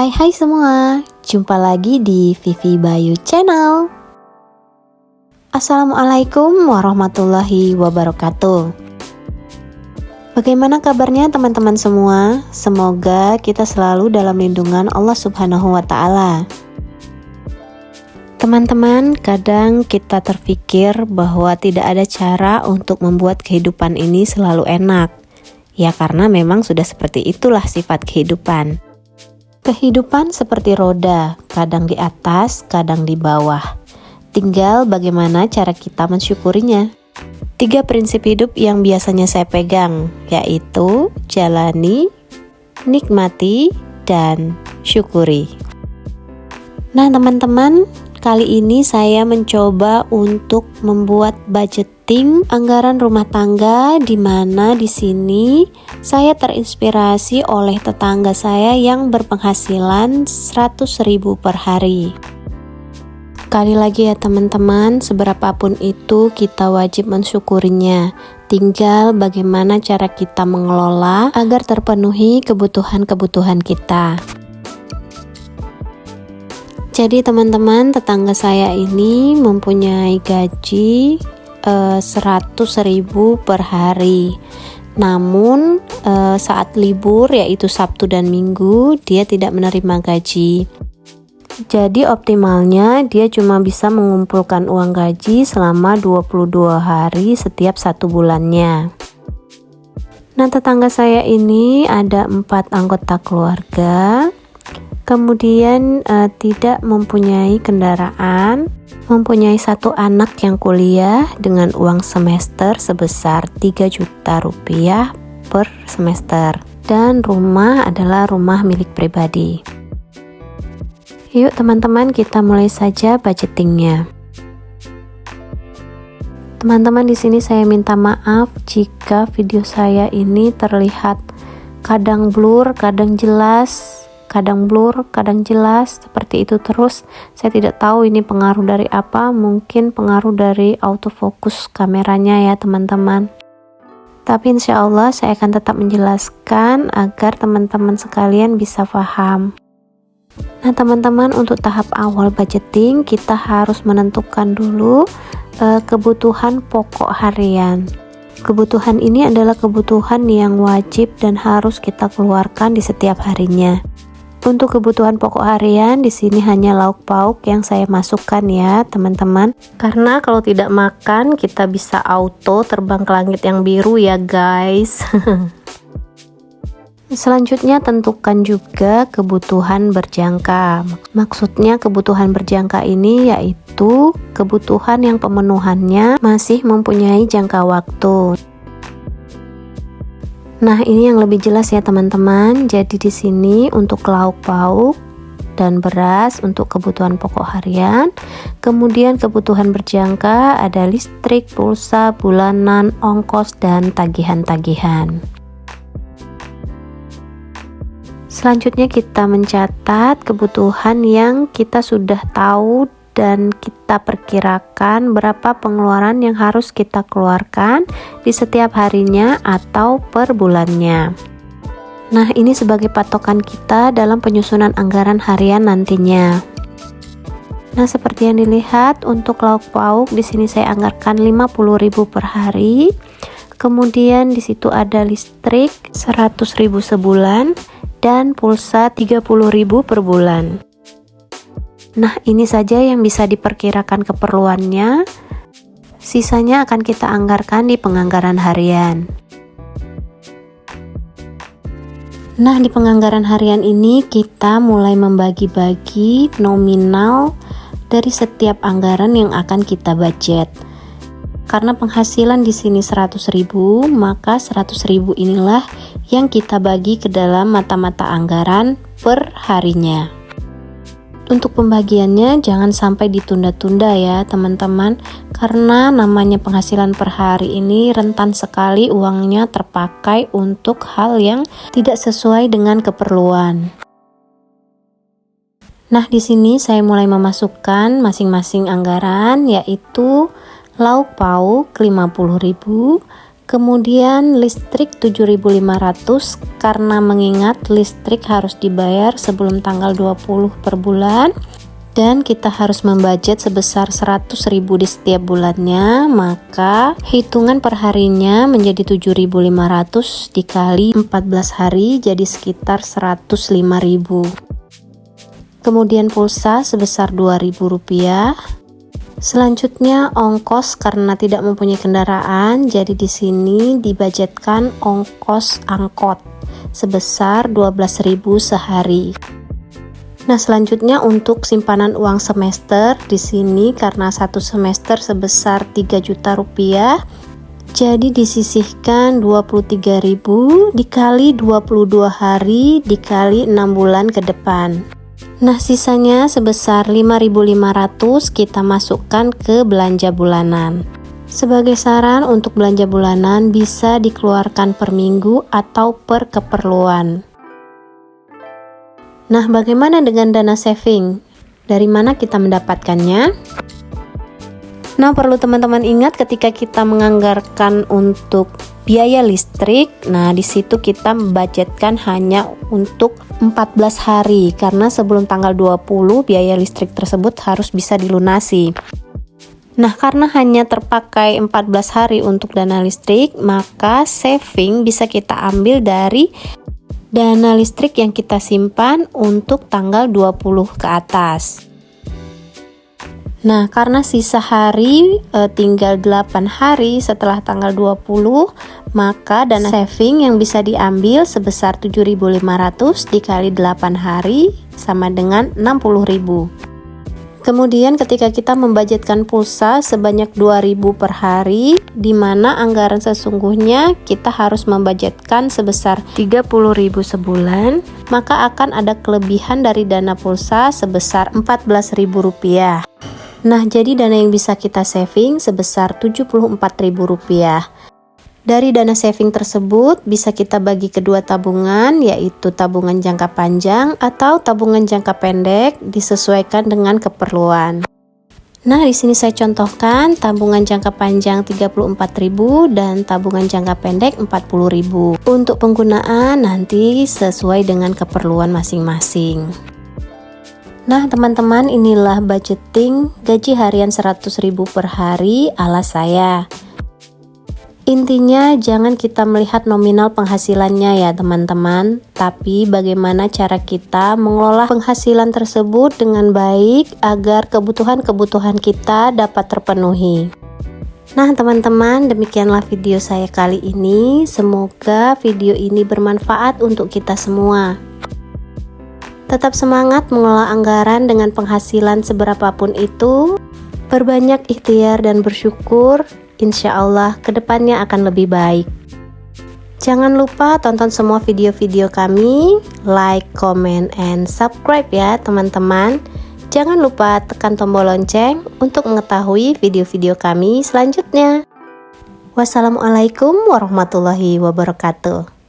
Hai semua, jumpa lagi di Vivi Bayu Channel. Assalamualaikum warahmatullahi wabarakatuh. Bagaimana kabarnya teman-teman semua? Semoga kita selalu dalam lindungan Allah Subhanahu wa Ta'ala. Teman-teman, kadang kita terpikir bahwa tidak ada cara untuk membuat kehidupan ini selalu enak. Ya karena memang sudah seperti itulah sifat kehidupan. Kehidupan seperti roda, kadang di atas, kadang di bawah. Tinggal bagaimana cara kita mensyukurinya. 3 prinsip hidup yang biasanya saya pegang, yaitu jalani, nikmati, dan syukuri. Nah teman-teman, kali ini saya mencoba untuk membuat budgeting anggaran rumah tangga, di mana di sini saya terinspirasi oleh tetangga saya yang berpenghasilan 100.000 per hari. Sekali lagi ya teman-teman, seberapapun itu kita wajib mensyukurinya. Tinggal bagaimana cara kita mengelola agar terpenuhi kebutuhan-kebutuhan kita. Jadi teman-teman, tetangga saya ini mempunyai gaji 100.000 per hari. Namun saat libur yaitu Sabtu dan Minggu dia tidak menerima gaji. Jadi optimalnya dia cuma bisa mengumpulkan uang gaji selama 22 hari setiap 1 bulannya. Nah tetangga saya ini ada 4 anggota keluarga. Kemudian tidak mempunyai kendaraan, mempunyai 1 anak yang kuliah dengan uang semester sebesar 3 juta rupiah per semester, dan rumah adalah rumah milik pribadi. Yuk teman-teman, kita mulai saja budgetingnya. Teman-teman, di sini saya minta maaf jika video saya ini terlihat kadang blur, kadang jelas, kadang blur, kadang jelas, seperti itu terus. Saya tidak tahu ini pengaruh dari apa, mungkin pengaruh dari autofocus kameranya ya teman-teman. Tapi insya Allah saya akan tetap menjelaskan agar teman-teman sekalian bisa paham. Nah teman-teman, untuk tahap awal budgeting kita harus menentukan dulu kebutuhan pokok harian. Kebutuhan ini adalah kebutuhan yang wajib dan harus kita keluarkan di setiap harinya. Untuk kebutuhan pokok harian di sini hanya lauk pauk yang saya masukkan ya teman-teman. Karena kalau tidak makan kita bisa auto terbang ke langit yang biru ya guys. Selanjutnya tentukan juga kebutuhan berjangka. Maksudnya kebutuhan berjangka ini yaitu kebutuhan yang pemenuhannya masih mempunyai jangka waktu. Nah, ini yang lebih jelas ya teman-teman. Jadi di sini untuk lauk pauk dan beras untuk kebutuhan pokok harian. Kemudian kebutuhan berjangka ada listrik, pulsa, bulanan, ongkos, dan tagihan-tagihan. Selanjutnya kita mencatat kebutuhan yang kita sudah tahu dan kita perkirakan berapa pengeluaran yang harus kita keluarkan di setiap harinya atau per bulannya. Nah, ini sebagai patokan kita dalam penyusunan anggaran harian nantinya. Nah, seperti yang dilihat untuk lauk pauk di sini saya anggarkan 50.000 per hari. Kemudian di situ ada listrik 100.000 sebulan dan pulsa 30.000 per bulan. Nah, ini saja yang bisa diperkirakan keperluannya. Sisanya akan kita anggarkan di penganggaran harian. Nah, di penganggaran harian ini kita mulai membagi-bagi nominal dari setiap anggaran yang akan kita budget. Karena penghasilan di sini 100.000, maka 100.000 inilah yang kita bagi ke dalam mata-mata anggaran per harinya. Untuk pembagiannya jangan sampai ditunda-tunda ya teman-teman, karena namanya penghasilan per hari ini rentan sekali uangnya terpakai untuk hal yang tidak sesuai dengan keperluan. Nah, di sini saya mulai memasukkan masing-masing anggaran, yaitu lauk pauk 50.000, Kemudian listrik 7.500 karena mengingat listrik harus dibayar sebelum tanggal 20 per bulan dan kita harus membudget sebesar 100.000 di setiap bulannya, maka hitungan per harinya menjadi 7.500 dikali 14 hari jadi sekitar 105.000. Kemudian pulsa sebesar Rp2.000. Selanjutnya ongkos karena tidak mempunyai kendaraan, jadi di sini dibudgetkan ongkos angkot sebesar 12.000 sehari. Nah, selanjutnya untuk simpanan uang semester di sini karena satu semester sebesar 3 juta rupiah, jadi disisihkan 23.000 dikali 22 hari dikali 6 bulan ke depan. Nah, sisanya sebesar 5.500 kita masukkan ke belanja bulanan. Sebagai saran untuk belanja bulanan bisa dikeluarkan per minggu atau per keperluan. Nah, bagaimana dengan dana saving? Dari mana kita mendapatkannya? Nah, perlu teman-teman ingat ketika kita menganggarkan untuk biaya listrik, nah di situ kita membudgetkan hanya untuk 14 hari karena sebelum tanggal 20 biaya listrik tersebut harus bisa dilunasi. Nah, karena hanya terpakai 14 hari untuk dana listrik, maka saving bisa kita ambil dari dana listrik yang kita simpan untuk tanggal 20 ke atas. Nah, karena sisa hari tinggal 8 hari setelah tanggal 20, maka dana saving yang bisa diambil sebesar 7.500 dikali 8 hari sama dengan 60.000. Kemudian ketika kita membudgetkan pulsa sebanyak 2.000 per hari, di mana anggaran sesungguhnya kita harus membudgetkan sebesar 30.000 sebulan, maka akan ada kelebihan dari dana pulsa sebesar 14.000 rupiah. Nah, jadi dana yang bisa kita saving sebesar Rp74.000. Dari dana saving tersebut bisa kita bagi kedua tabungan, yaitu tabungan jangka panjang atau tabungan jangka pendek disesuaikan dengan keperluan. Nah, di sini saya contohkan tabungan jangka panjang 34.000 dan tabungan jangka pendek 40.000. Untuk penggunaan nanti sesuai dengan keperluan masing-masing. Nah, teman-teman, inilah budgeting gaji harian 100.000 per hari ala saya. Intinya jangan kita melihat nominal penghasilannya ya teman-teman, tapi bagaimana cara kita mengelola penghasilan tersebut dengan baik agar kebutuhan-kebutuhan kita dapat terpenuhi. Nah teman-teman, demikianlah video saya kali ini. Semoga video ini bermanfaat untuk kita semua. Tetap semangat mengelola anggaran dengan penghasilan seberapapun itu. Perbanyak ikhtiar dan bersyukur, insya Allah kedepannya akan lebih baik. Jangan lupa tonton semua video-video kami, like, comment, and subscribe ya teman-teman. Jangan lupa tekan tombol lonceng untuk mengetahui video-video kami selanjutnya. Wassalamualaikum warahmatullahi wabarakatuh.